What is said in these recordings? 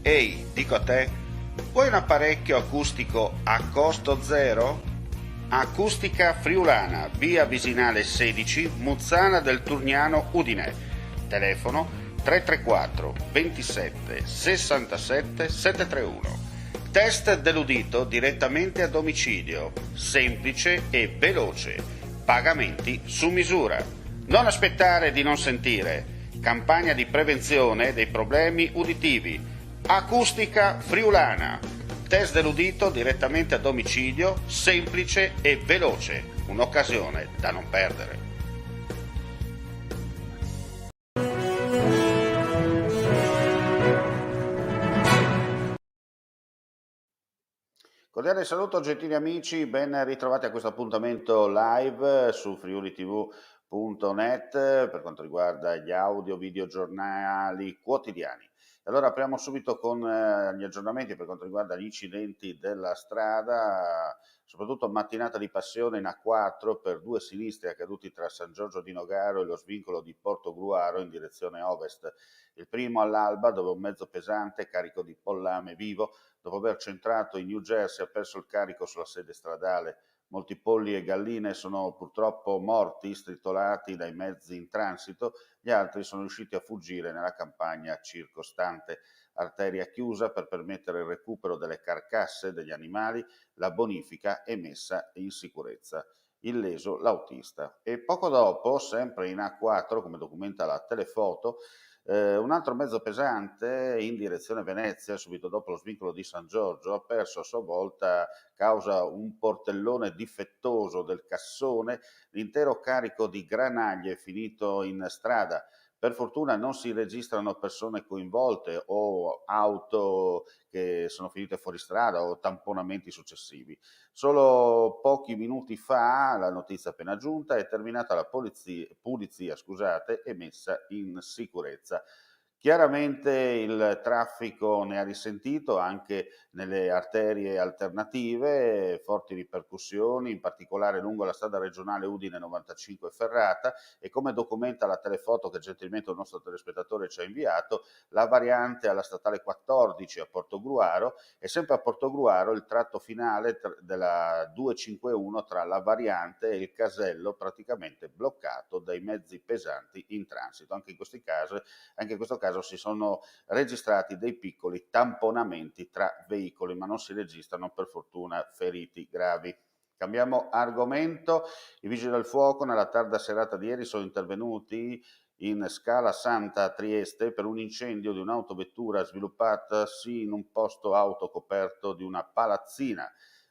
Ehi, dico a te, vuoi un apparecchio acustico a costo zero? Acustica Friulana, via Visinale 16, Muzzana del Turniano, Udine. Telefono 334 27 67 731. Test dell'udito direttamente a domicilio, semplice e veloce. Pagamenti su misura. Non aspettare di non sentire. Campagna di prevenzione dei problemi uditivi. Acustica Friulana. Test dell'udito direttamente a domicilio, semplice e veloce. Un'occasione da non perdere. Cordiale saluto gentili amici, ben ritrovati a questo appuntamento live su friulitv.net per quanto riguarda gli audio, video, giornali quotidiani. Allora apriamo subito con gli aggiornamenti per quanto riguarda gli incidenti della strada, soprattutto mattinata di passione in A4 per due sinistri accaduti tra San Giorgio di Nogaro e lo svincolo di Portogruaro in direzione ovest. Il primo all'alba, dove un mezzo pesante carico di pollame vivo, dopo aver centrato in New Jersey, ha perso il carico sulla sede stradale. Molti polli e galline sono purtroppo morti, stritolati dai mezzi in transito, gli altri sono riusciti a fuggire nella campagna circostante. Arteria chiusa per permettere il recupero delle carcasse degli animali, la bonifica è messa in sicurezza. Illeso l'autista. E poco dopo, sempre in A4, come documenta la telefoto, un altro mezzo pesante in direzione Venezia, subito dopo lo svincolo di San Giorgio, ha perso a sua volta, causa un portellone difettoso del cassone, l'intero carico di granaglie finito in strada. Per fortuna non si registrano persone coinvolte o auto che sono finite fuori strada o tamponamenti successivi. Solo pochi minuti fa, la notizia appena giunta, è terminata la pulizia e messa in sicurezza. Chiaramente il traffico ne ha risentito anche nelle arterie alternative, forti ripercussioni, in particolare lungo la strada regionale Udine 95 Ferrata, e come documenta la telefoto che gentilmente il nostro telespettatore ci ha inviato, la variante alla statale 14 a Portogruaro, e sempre a Portogruaro il tratto finale della 251 tra la variante e il casello praticamente bloccato dai mezzi pesanti in transito. Anche in questo caso si sono registrati dei piccoli tamponamenti tra veicoli, ma non si registrano per fortuna feriti gravi. Cambiamo argomento. I vigili del fuoco nella tarda serata di ieri sono intervenuti in Scala Santa a Trieste per un incendio di un'autovettura sviluppatasi in un posto auto coperto di una palazzina.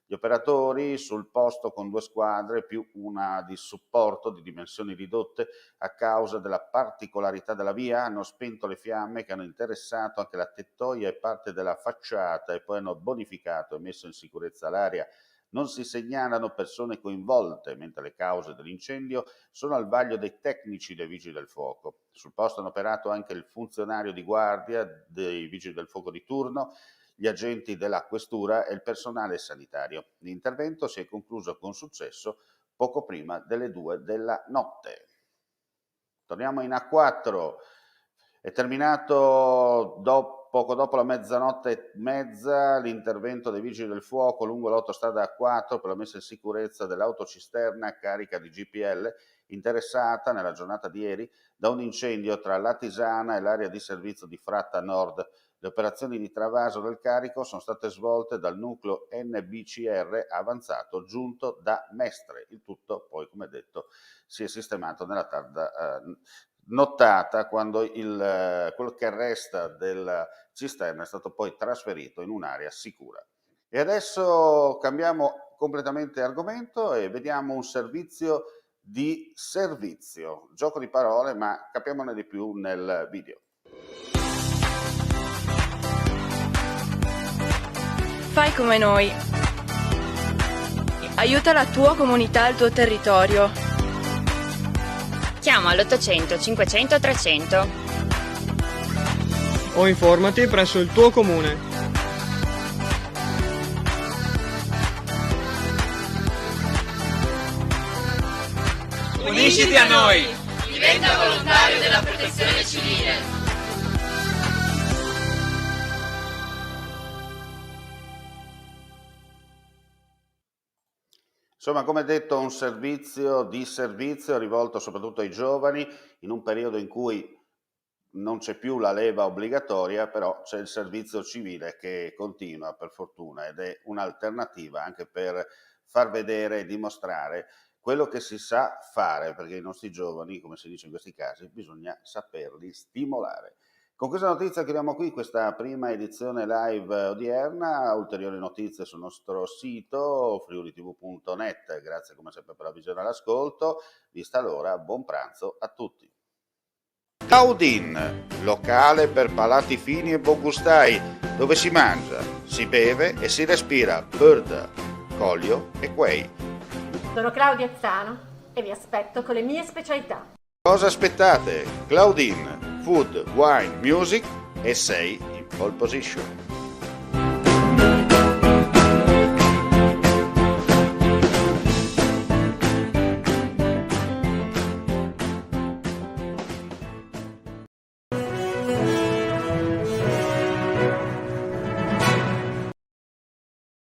Gli operatori sul posto, con due squadre più una di supporto di dimensioni ridotte a causa della particolarità della via, hanno spento le fiamme che hanno interessato anche la tettoia e parte della facciata e poi hanno bonificato e messo in sicurezza l'area. Non si segnalano persone coinvolte, mentre le cause dell'incendio sono al vaglio dei tecnici dei vigili del fuoco. Sul posto hanno operato anche il funzionario di guardia dei vigili del fuoco di turno, gli agenti della questura e il personale sanitario. L'intervento si è concluso con successo poco prima delle 2 della notte. Torniamo in A4. È terminato poco dopo la mezzanotte e mezza l'intervento dei vigili del fuoco lungo l'autostrada A4 per la messa in sicurezza dell'autocisterna carica di GPL interessata nella giornata di ieri da un incendio tra l'Atisana e l'area di servizio di Fratta Nord. Le operazioni di travaso del carico sono state svolte dal nucleo NBCR avanzato giunto da Mestre. Il tutto poi, come detto, si è sistemato nella tarda nottata, quando quello che resta della cisterna è stato poi trasferito in un'area sicura. E adesso cambiamo completamente argomento e vediamo un servizio di servizio. Gioco di parole, ma capiamone di più nel video. Fai come noi. Aiuta la tua comunità e il tuo territorio. Chiama all'800 500 300 o informati presso il tuo comune. Unisciti a noi! Diventa volontario della protezione civile. Insomma, come detto, un servizio di servizio rivolto soprattutto ai giovani in un periodo in cui non c'è più la leva obbligatoria, però c'è il servizio civile che continua per fortuna ed è un'alternativa anche per far vedere e dimostrare quello che si sa fare, perché i nostri giovani, come si dice in questi casi, bisogna saperli stimolare. Con questa notizia chiudiamo qui questa prima edizione live odierna. Ulteriori notizie sul nostro sito friulitv.net. Grazie come sempre per la visione e l'ascolto. Vista l'ora, buon pranzo a tutti. Claudin, locale per palati fini e buongustai, dove si mangia, si beve e si respira bird, colio e quei. Sono Claudia Zano e vi aspetto con le mie specialità. Cosa aspettate? Claudin, food, wine, music e sei in pole position.